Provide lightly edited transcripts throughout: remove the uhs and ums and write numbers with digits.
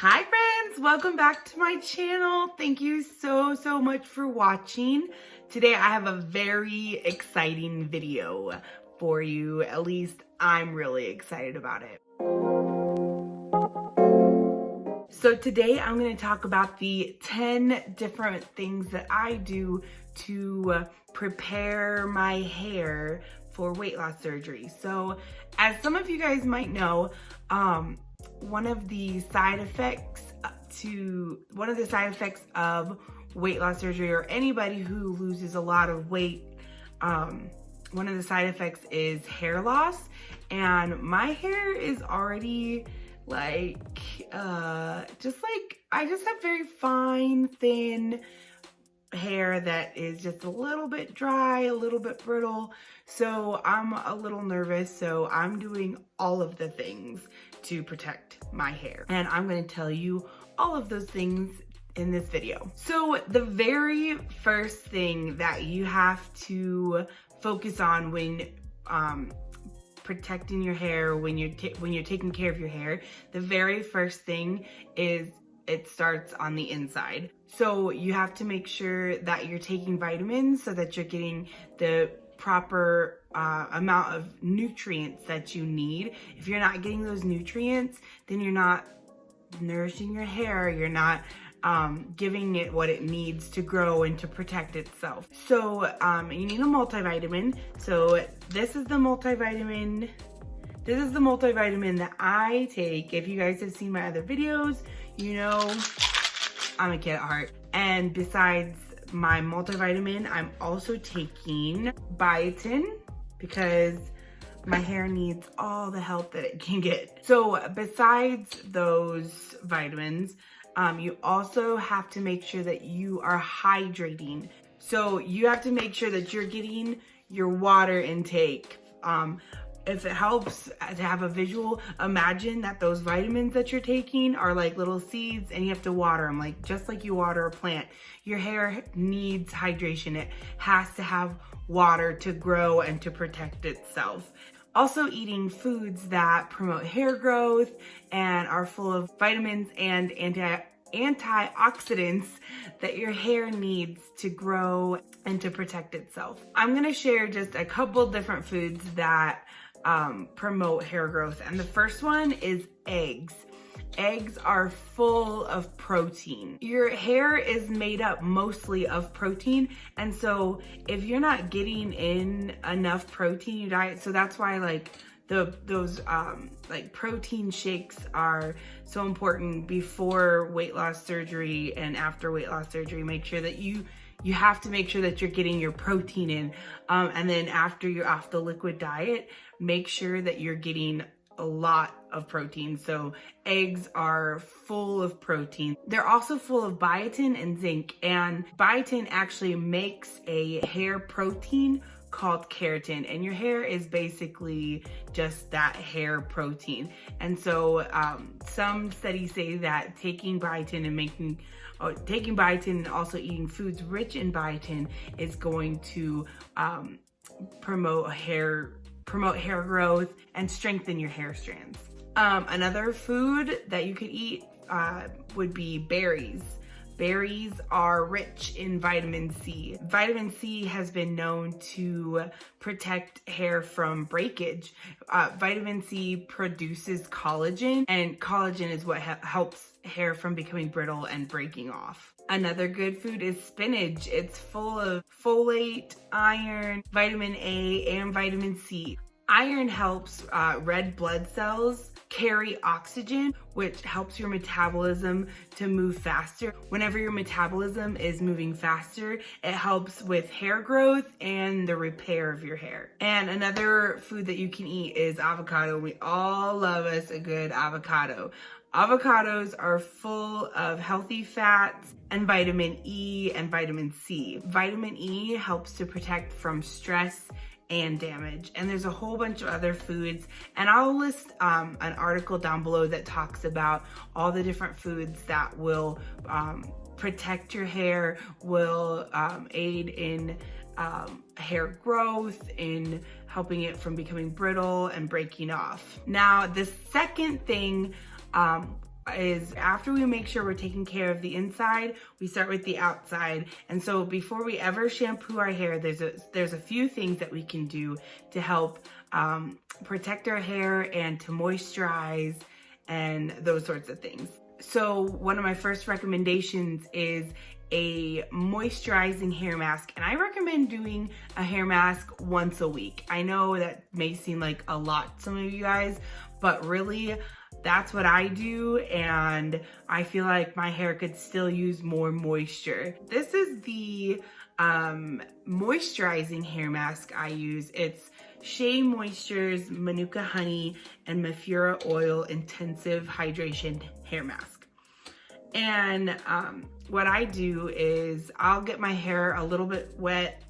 Hi friends, welcome back to my channel. Thank you so much for watching. Today I have a very exciting video for you. At least I'm really excited about it. So today I'm going to talk about the 10 different things that I do to prepare my hair for weight loss surgery. So as some of you guys might know, one of the side effects of weight loss surgery, or anybody who loses a lot of weight, one of the side effects is hair loss. And my hair is already I just have very fine, thin hair that is just a little bit dry, a little bit brittle. So I'm a little nervous. So I'm doing all of the things to protect my hair. And I'm going to tell you all of those things in this video. So the very first thing that you have to focus on when protecting your hair, when you're taking care of your hair, the very first thing is it starts on the inside. So you have to make sure that you're taking vitamins so that you're getting the proper amount of nutrients that you need. If you're not getting those nutrients, then you're not nourishing your hair. You're not giving it what it needs to grow and to protect itself. So you need a multivitamin. So this is the multivitamin. This is the multivitamin that I take. If you guys have seen my other videos, you know I'm a kid at heart. And besides my multivitamin, I'm also taking biotin because my hair needs all the help that it can get. So besides those vitamins, you also have to make sure that you are hydrating. So you have to make sure that you're getting your water intake. If it helps to have a visual, imagine that those vitamins that you're taking are like little seeds and you have to water them, just like you water a plant. Your hair needs hydration. It has to have water to grow and to protect itself. Also eating foods that promote hair growth and are full of vitamins and antioxidants that your hair needs to grow and to protect itself. I'm gonna share just a couple different foods that promote hair growth. And the first one is eggs. Eggs are full of protein. Your hair is made up mostly of protein. And so if you're not getting in enough protein in your diet, so that's why those protein shakes are so important before weight loss surgery and after weight loss surgery. Make sure that you have to make sure that you're getting your protein in. And then after you're off the liquid diet, make sure that you're getting a lot of protein. So eggs are full of protein. They're also full of biotin and zinc. And biotin actually makes a hair protein called keratin, and your hair is basically just that hair protein. And so some studies say that taking biotin and also eating foods rich in biotin is going to promote hair growth and strengthen your hair strands. Another food that you could eat would be berries. Berries are rich in vitamin C. Vitamin C has been known to protect hair from breakage. Vitamin C produces collagen, and collagen is what helps hair from becoming brittle and breaking off. Another good food is spinach. It's full of folate, iron, vitamin A, and vitamin C. Iron helps red blood cells carry oxygen, which helps your metabolism to move faster. Whenever your metabolism is moving faster, it helps with hair growth and the repair of your hair. And another food that you can eat is avocado. We all love us a good avocado. Avocados are full of healthy fats and vitamin E and vitamin C. Vitamin E helps to protect from stress and damage. And there's a whole bunch of other foods, and I'll list an article down below that talks about all the different foods that will protect your hair, will aid in hair growth, in helping it from becoming brittle and breaking off. Now, the second thing is after we make sure we're taking care of the inside, we start with the outside. And so before we ever shampoo our hair, there's a few things that we can do to help protect our hair and to moisturize and those sorts of things. So one of my first recommendations is a moisturizing hair mask, and I recommend doing a hair mask once a week. I know that may seem like a lot to some of you guys, but really that's what I do, and I feel like my hair could still use more moisture. This is the moisturizing hair mask I use. It's Shea Moisture's Manuka Honey and Mafura Oil Intensive Hydration Hair Mask. And what I do is I'll get my hair a little bit wet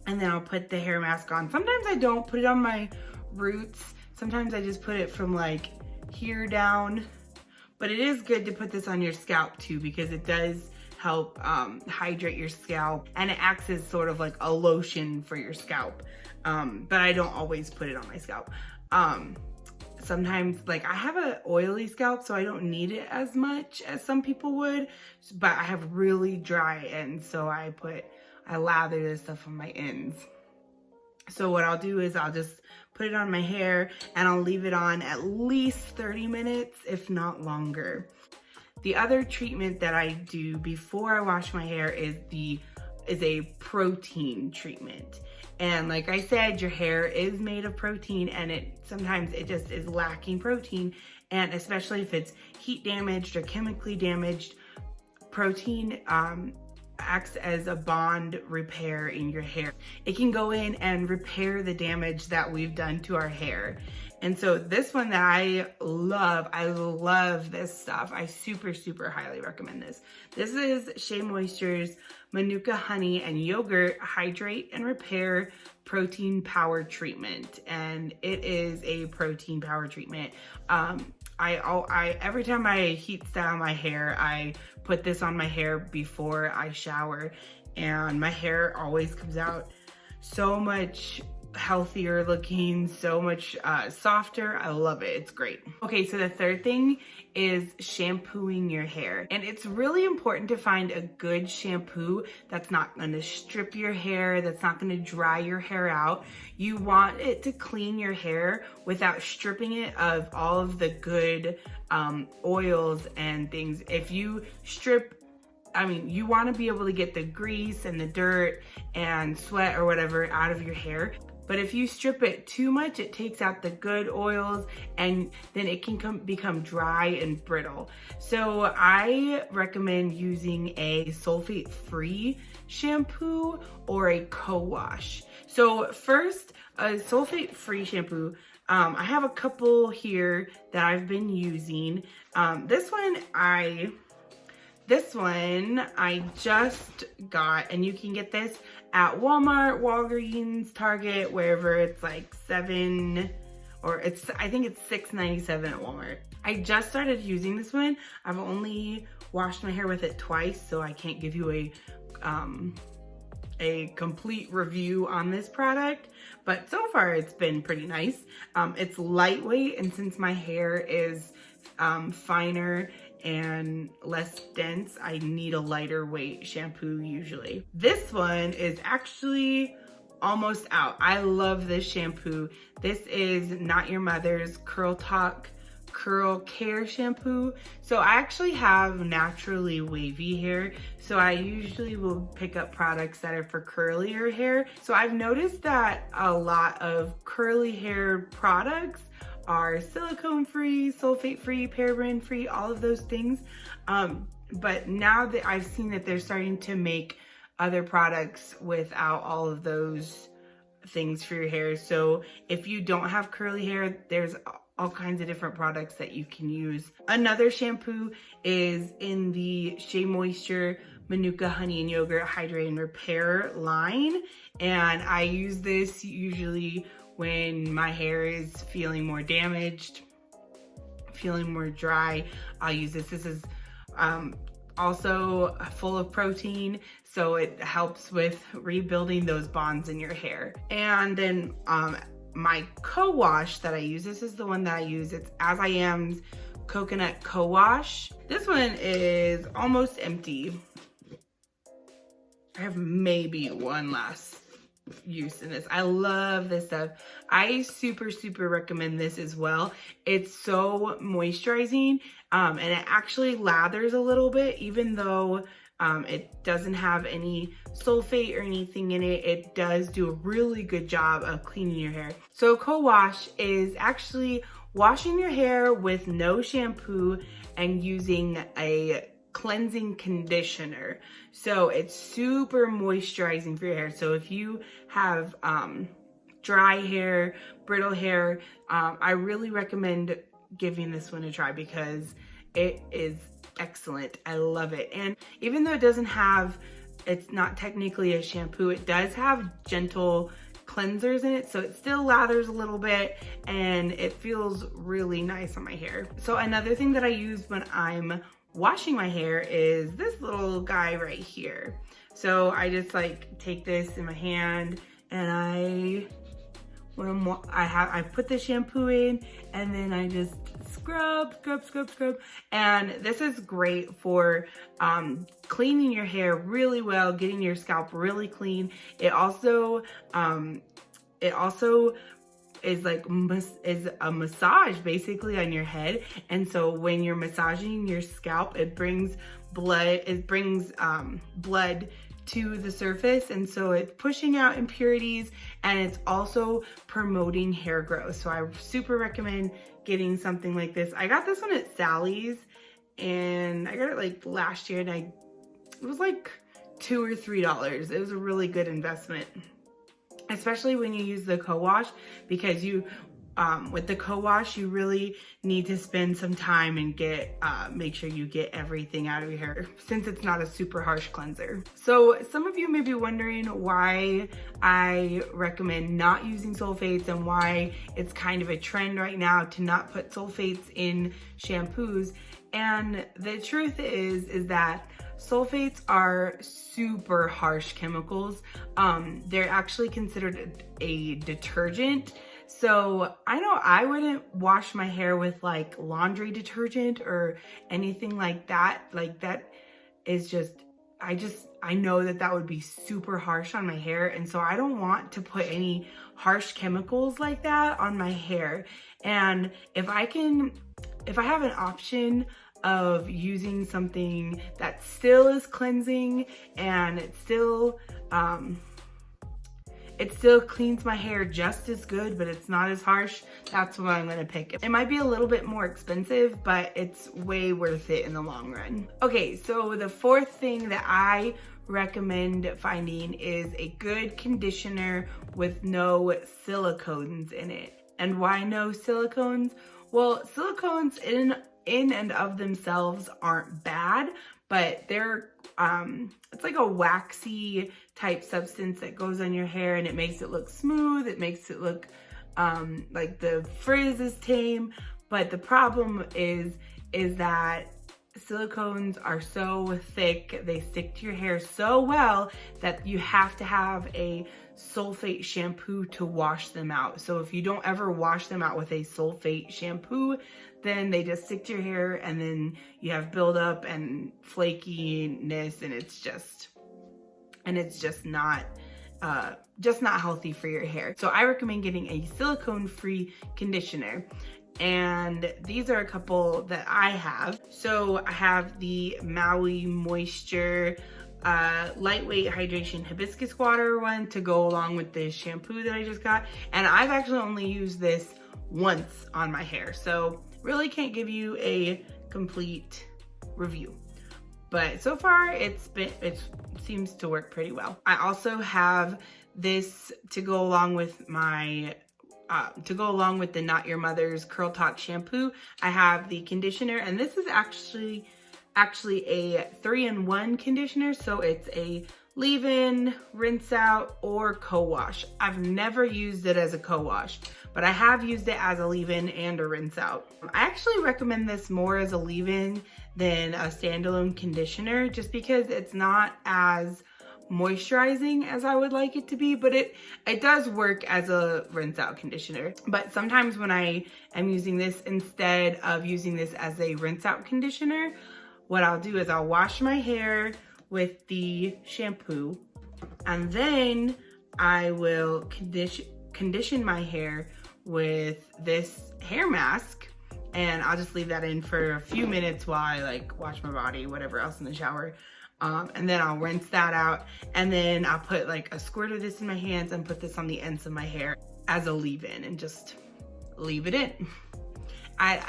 and then I'll put the hair mask on. Sometimes I don't put it on my roots. Sometimes I just put it from like here down. But it is good to put this on your scalp too, because it does help hydrate your scalp, and it acts as sort of like a lotion for your scalp. But I don't always put it on my scalp. Sometimes, like, I have an oily scalp, so I don't need it as much as some people would, but I have really dry ends, so I lather this stuff on my ends. So what I'll do is I'll just put it on my hair and I'll leave it on at least 30 minutes, if not longer. The other treatment that I do before I wash my hair is a protein treatment. And like I said, your hair is made of protein, and sometimes it just is lacking protein. And especially if it's heat damaged or chemically damaged, protein acts as a bond repair in your hair. It can go in and repair the damage that we've done to our hair. And so this one that I love this stuff. I super, super highly recommend this. This is Shea Moisture's Manuka Honey and Yogurt Hydrate and Repair Protein Power Treatment. And it is a protein power treatment. Every time I heat style my hair, I put this on my hair before I shower, and my hair always comes out so much healthier looking, so much softer. I love it. It's great. Okay, so the third thing is shampooing your hair. And it's really important to find a good shampoo that's not going to strip your hair, that's not going to dry your hair out. You want it to clean your hair without stripping it of all of the good oils and things. If you strip, you want to be able to get the grease and the dirt and sweat or whatever out of your hair. But if you strip it too much, it takes out the good oils, and then it can become dry and brittle. So I recommend using a sulfate-free shampoo or a co-wash. So first, a sulfate-free shampoo. I have a couple here that I've been using. This one I just got, and you can get this at Walmart, Walgreens, Target, wherever it's like I think it's $6.97 at Walmart. I just started using this one. I've only washed my hair with it twice, so I can't give you a complete review on this product, but so far it's been pretty nice. It's lightweight, and since my hair is finer and less dense, I need a lighter weight shampoo usually. This one is actually almost out. I love this shampoo. This is Not Your Mother's Curl Talk Curl Care Shampoo. So I actually have naturally wavy hair, so I usually will pick up products that are for curlier hair. So I've noticed that a lot of curly hair products are silicone-free, sulfate-free, paraben-free, all of those things. But now that I've seen that they're starting to make other products without all of those things for your hair. So if you don't have curly hair, there's all kinds of different products that you can use. Another shampoo is in the Shea Moisture Manuka Honey and Yogurt Hydrate and Repair line. And I use this usually when my hair is feeling more damaged, feeling more dry. I'll use this. This is also full of protein, so it helps with rebuilding those bonds in your hair. And then my co-wash that I use, this is the one that I use. It's As I Am's Coconut Cowash. This one is almost empty. I have maybe one last use in this. I love this stuff. I super recommend this as well. It's so moisturizing, and it actually lathers a little bit, even though it doesn't have any sulfate or anything in it. It does do a really good job of cleaning your hair. So co-wash is actually washing your hair with no shampoo and using a cleansing conditioner. So it's super moisturizing for your hair. So if you have dry hair, brittle hair, I really recommend giving this one a try because it is excellent. I love it. And even though it doesn't have, it's not technically a shampoo, it does have gentle cleansers in it, so it still lathers a little bit and it feels really nice on my hair. So another thing that I use when I'm washing my hair is this little guy right here. So I just like take this in my hand and I put the shampoo in and then I just scrub. And this is great for cleaning your hair really well, getting your scalp really clean. It also is like is a massage basically on your head, and so when you're massaging your scalp, it brings blood to the surface, and so it's pushing out impurities and it's also promoting hair growth. So I super recommend getting something like this. I got this one at Sally's and I got it like last year, and it was like $2 or $3. It was a really good investment, especially when you use the co-wash, because you with the co-wash you really need to spend some time and make sure you get everything out of your hair, since it's not a super harsh cleanser. So some of you may be wondering why I recommend not using sulfates and why it's kind of a trend right now to not put sulfates in shampoos. And the truth is that sulfates are super harsh chemicals. They're actually considered a detergent. So I know I wouldn't wash my hair with like laundry detergent or anything like that. Like that is just, I know that would be super harsh on my hair. And so I don't want to put any harsh chemicals like that on my hair. And if I have an option of using something that still is cleansing and it still cleans my hair just as good, but it's not as harsh, that's what I'm gonna pick. It might be a little bit more expensive, but it's way worth it in the long run. Okay, so the fourth thing that I recommend finding is a good conditioner with no silicones in it. And why no silicones? Well, silicones in and of themselves aren't bad, but they're it's like a waxy type substance that goes on your hair and it makes it look smooth. It makes it look like the frizz is tame. But the problem is that silicones are so thick, they stick to your hair so well that you have to have a sulfate shampoo to wash them out. So if you don't ever wash them out with a sulfate shampoo, then they just stick to your hair and then you have buildup and flakiness, and it's just not healthy for your hair. So I recommend getting a silicone-free conditioner. And these are a couple that I have. So I have the Maui Moisture lightweight hydration hibiscus water one to go along with the shampoo that I just got. And I've actually only used this once on my hair, so really can't give you a complete review. But so far it seems to work pretty well. I also have this to go along with my the Not Your Mother's Curl Talk shampoo. I have the conditioner, and this is actually a 3-in-1 conditioner. So it's a leave-in, rinse out, or co-wash. I've never used it as a co-wash, but I have used it as a leave-in and a rinse out. I actually recommend this more as a leave-in than a standalone conditioner, just because it's not as moisturizing as I would like it to be, but it does work as a rinse out conditioner. But sometimes when I am using this instead of using this as a rinse out conditioner, what I'll do is I'll wash my hair with the shampoo, and then I will condition my hair with this hair mask, and I'll just leave that in for a few minutes while I like wash my body, whatever else in the shower. And then I'll rinse that out, and then I'll put like a squirt of this in my hands and put this on the ends of my hair as a leave-in and just leave it in.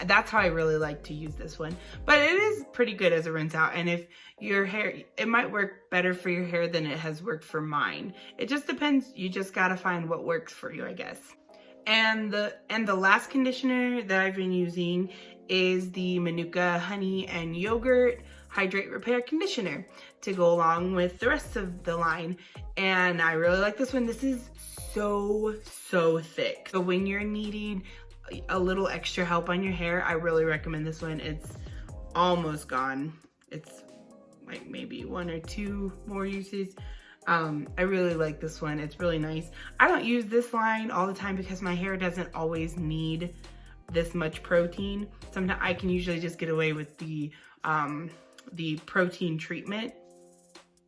That's how I really like to use this one, but it is pretty good as a rinse out. And if your hair, it might work better for your hair than it has worked for mine. It just depends. You just gotta find what works for you, I guess. And the last conditioner that I've been using is the Manuka Honey and Yogurt Hydrate Repair Conditioner to go along with the rest of the line. And I really like this one. This is so thick. So when you're needing a little extra help on your hair, I really recommend this one. It's almost gone. It's like maybe 1 or 2 more uses. I really like this one. It's really nice. I don't use this line all the time because my hair doesn't always need this much protein. Sometimes I can usually just get away with the protein treatment,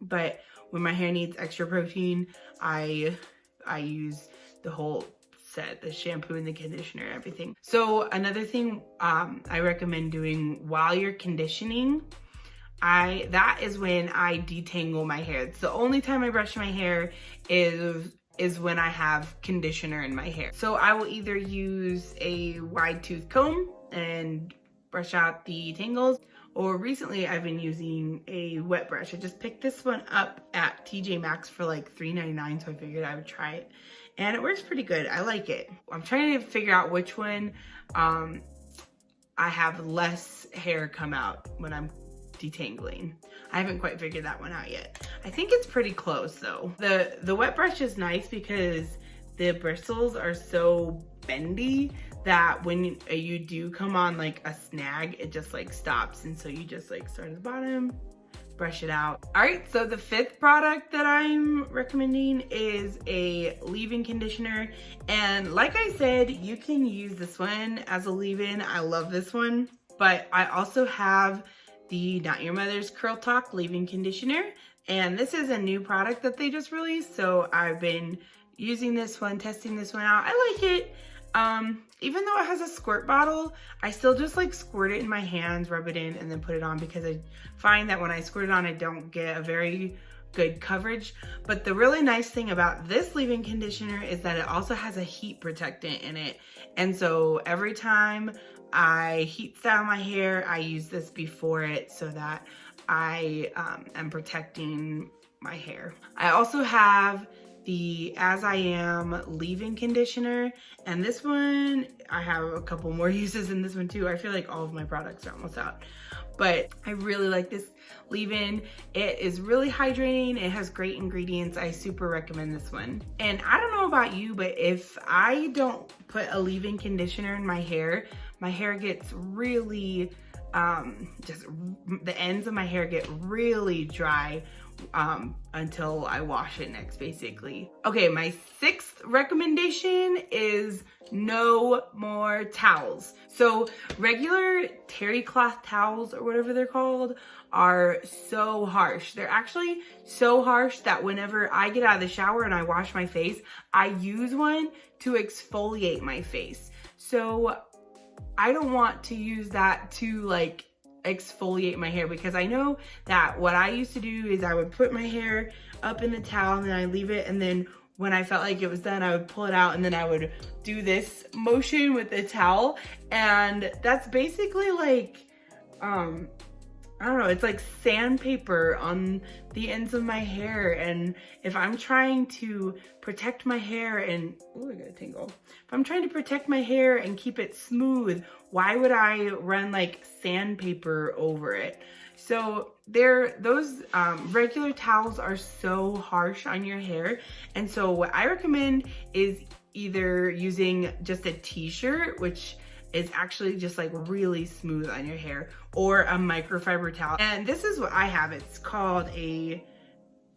but when my hair needs extra protein, I use the whole set, the shampoo and the conditioner and everything. So another thing I recommend doing while you're conditioning, that is when I detangle my hair. It's the only time I brush my hair is when I have conditioner in my hair. So I will either use a wide tooth comb and brush out the tangles, or recently I've been using a wet brush. I just picked this one up at TJ Maxx for like $3.99, so I figured I would try it. And it works pretty good. I like it. I'm trying to figure out which one I have less hair come out when I'm detangling. I haven't quite figured that one out yet. I think it's pretty close though. The wet brush is nice because the bristles are so bendy that when you do come on like a snag, it just like stops. And so you just like start at the bottom, brush it out. All right, so the 5th product that I'm recommending is a leave-in conditioner. And like I said, you can use this one as a leave-in. I love this one, but I also have the Not Your Mother's Curl Talk leave-in conditioner. And this is a new product that they just released. So I've been using this one, testing this one out. I like it. Even though it has a squirt bottle, I still just like squirt it in my hands, rub it in, and then put it on, because I find that when I squirt it on, I don't get a very good coverage. But the really nice thing about this leave-in conditioner is that it also has a heat protectant in it. And so every time I heat style my hair, I use this before it so that I am protecting my hair. I also have the As I Am leave-in conditioner, and this one, I have a couple more uses in this one too. I feel like all of my products are almost out, but I really like this leave-in. It is really hydrating. It has great ingredients. I super recommend this one. And I don't know about you, but if I don't put a leave-in conditioner in my hair gets really, just the ends of my hair get really dry until I wash it next, basically. Okay, my 6th recommendation is no more towels. So regular terry cloth towels, or whatever they're called, are so harsh. They're actually so harsh that whenever I get out of the shower and I wash my face, I use one to exfoliate my face. So I don't want to use that to like exfoliate my hair, because I know that what I used to do is I would put my hair up in the towel and then I leave it, and then when I felt like it was done, I would pull it out and then I would do this motion with the towel, and that's basically like I don't know, it's like sandpaper on the ends of my hair. And if I'm trying to protect my hair and, oh, I got a tingle. If I'm trying to protect my hair and keep it smooth, why would I run like sandpaper over it? So those regular towels are so harsh on your hair. And so what I recommend is either using just a t-shirt, which is actually just like really smooth on your hair, or a microfiber towel. And this is what I have. It's called a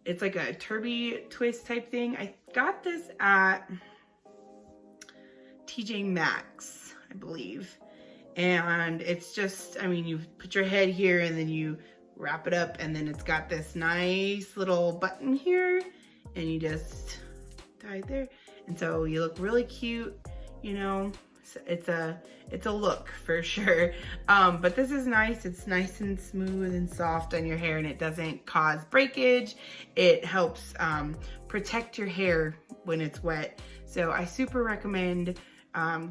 it's like a turby twist type thing. I got this at TJ Maxx, I believe. And it's just, I mean, you put your head here and then you wrap it up, and then it's got this nice little button here, and you just tie it there. And so you look really cute, you know. It's a look for sure. But this is nice. It's nice and smooth and soft on your hair, and it doesn't cause breakage. It helps protect your hair when it's wet. So I super recommend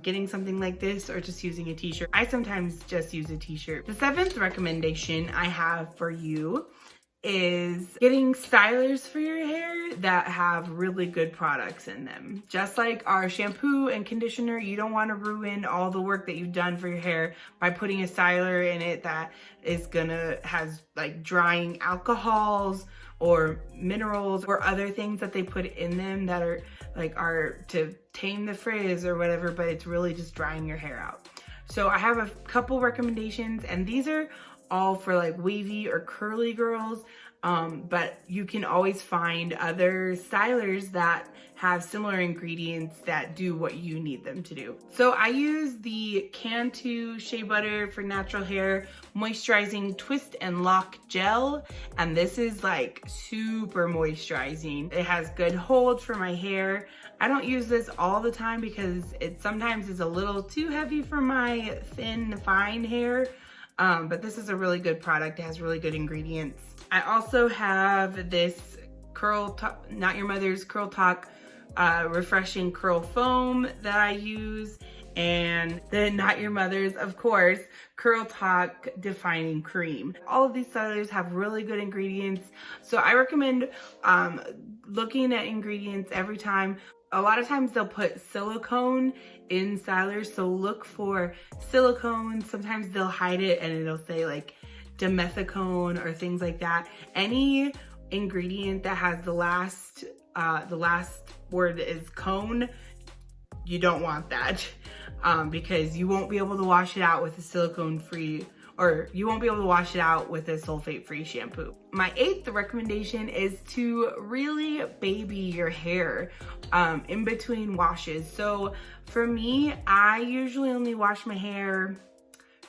getting something like this, or just using a t-shirt. I sometimes just use a t-shirt. The 7th recommendation I have for you is getting stylers for your hair that have really good products in them. Just like our shampoo and conditioner, you don't want to ruin all the work that you've done for your hair by putting a styler in it that is has like drying alcohols or minerals or other things that they put in them that are to tame the frizz or whatever, but it's really just drying your hair out. So I have a couple recommendations, and these are all for like wavy or curly girls, but you can always find other stylers that have similar ingredients that do what you need them to do. So I use the Cantu Shea Butter for Natural Hair Moisturizing Twist and Lock Gel, and this is like super moisturizing. It has good hold for my hair. I don't use this all the time because it sometimes is a little too heavy for my thin, fine hair. But this is a really good product. It has really good ingredients. I also have this Not Your Mother's Curl Talk Refreshing Curl Foam that I use, and the Not Your Mother's, of course, Curl Talk Defining Cream. All of these stylers have really good ingredients, so I recommend looking at ingredients every time. A lot of times they'll put silicone in stylers, so look for silicone. Sometimes they'll hide it and it'll say like dimethicone or things like that. Any ingredient that has the last word is cone, you don't want that, because you won't be able to wash it out with a silicone-free, or you won't be able to wash it out with a sulfate-free shampoo. My 8th recommendation is to really baby your hair in between washes. So for me, I usually only wash my hair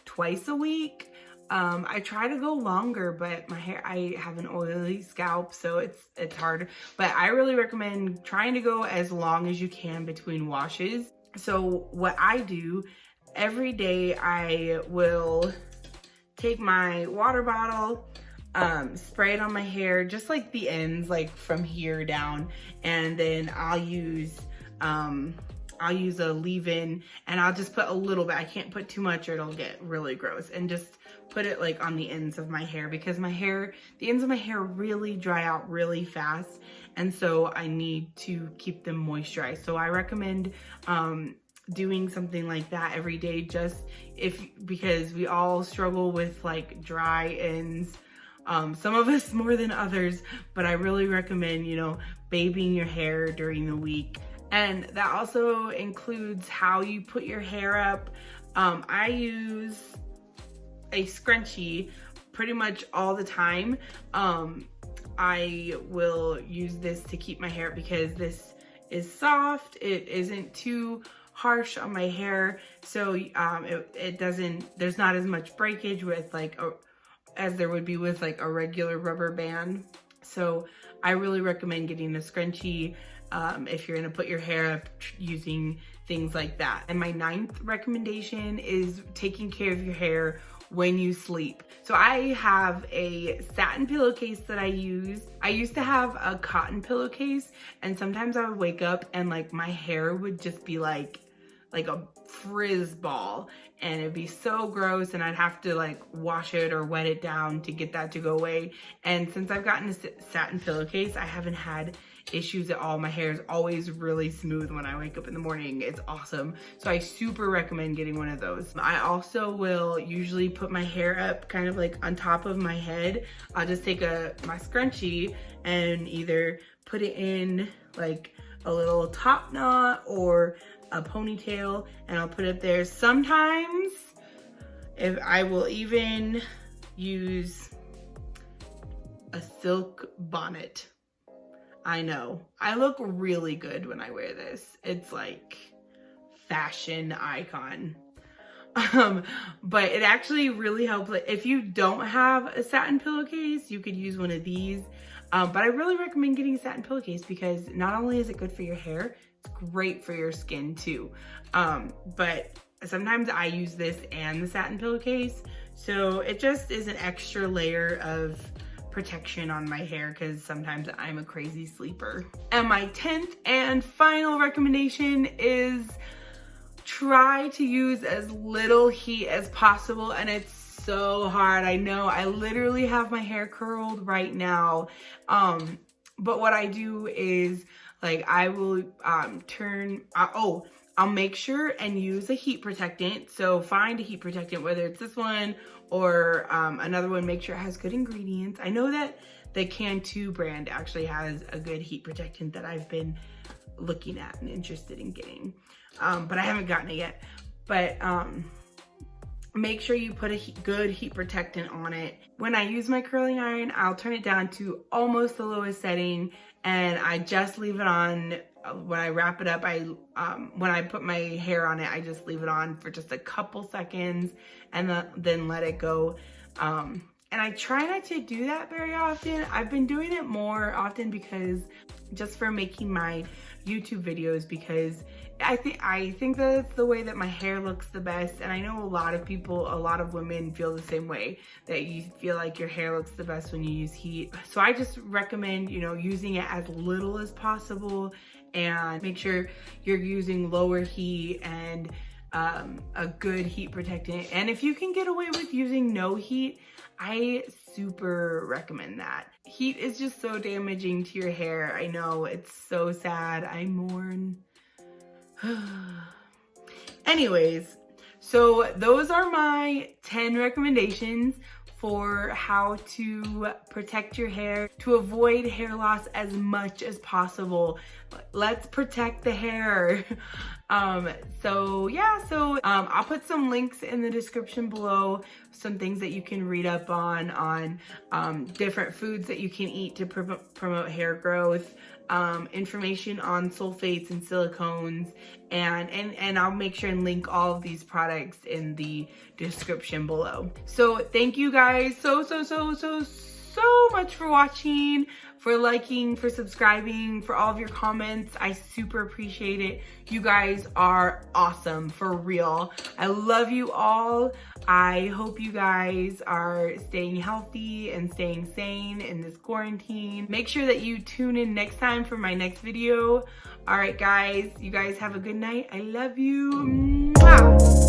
twice a week. I try to go longer, but I have an oily scalp, so it's hard. But I really recommend trying to go as long as you can between washes. So what I do every day, I will take my water bottle, spray it on my hair, just like the ends, like from here down, and then I'll use a leave-in, and I'll just put a little bit. I can't put too much or it'll get really gross, and just put it like on the ends of my hair, because the ends of my hair really dry out really fast, and so I need to keep them moisturized. So I recommend doing something like that every day, because we all struggle with like dry ends, some of us more than others, but I really recommend, babying your hair during the week. And that also includes how you put your hair up. I use a scrunchie pretty much all the time. I will use this to keep my hair, because this is soft. It isn't too harsh on my hair, so there's not as much breakage with as there would be with like a regular rubber band. So I really recommend getting a scrunchie if you're gonna put your hair up using things like that. And my 9th recommendation is taking care of your hair when you sleep. So I have a satin pillowcase that I use. I used to have a cotton pillowcase, and sometimes I would wake up and like my hair would just be like a frizz ball, and it'd be so gross, and I'd have to like wash it or wet it down to get that to go away. And since I've gotten a satin pillowcase, I haven't had issues at all. My hair is always really smooth when I wake up in the morning. It's awesome. So I super recommend getting one of those. I also will usually put my hair up kind of like on top of my head. I'll just take my scrunchie and either put it in like a little top knot or a ponytail, and I'll put it there. Sometimes if I will even use a silk bonnet I know. I look really good when I wear this. It's like fashion icon. But it actually really helps. Like, if you don't have a satin pillowcase, you could use one of these. But I really recommend getting a satin pillowcase because not only is it good for your hair, it's great for your skin too. But sometimes I use this and the satin pillowcase. So it just is an extra layer of protection on my hair because sometimes I'm a crazy sleeper. And my 10th and final recommendation is try to use as little heat as possible. And it's so hard, I know. I literally have my hair curled right now. But what I do is like I will I'll make sure and use a heat protectant. So find a heat protectant, whether it's this one or another one. Make sure it has good ingredients. I know that the Cantu brand actually has a good heat protectant that I've been looking at and interested in getting. But I haven't gotten it yet. But make sure you put a good heat protectant on it. When I use my curling iron, I'll turn it down to almost the lowest setting, and I just leave it on. When I wrap it up, when I put my hair on it, I just leave it on for just a couple seconds and then let it go. And I try not to do that very often. I've been doing it more often because just for making my YouTube videos, because I think that's the way that my hair looks the best. And I know a lot of women feel the same way, that you feel like your hair looks the best when you use heat. So I just recommend, you know, using it as little as possible and make sure you're using lower heat and a good heat protectant. And if you can get away with using no heat, I super recommend that. Heat is just so damaging to your hair. I know, it's so sad. I mourn. Anyways, so those are my 10 recommendations for how to protect your hair, to avoid hair loss as much as possible. Let's protect the hair. I'll put some links in the description below, some things that you can read up on different foods that you can eat to promote hair growth, information on sulfates and silicones, and I'll make sure and link all of these products in the description below. So thank you guys so much for watching, for liking, for subscribing, for all of your comments. I super appreciate it. You guys are awesome, for real. I love you all. I hope you guys are staying healthy and staying sane in this quarantine. Make sure that you tune in next time for my next video. All right, guys, you guys have a good night. I love you. Mwah!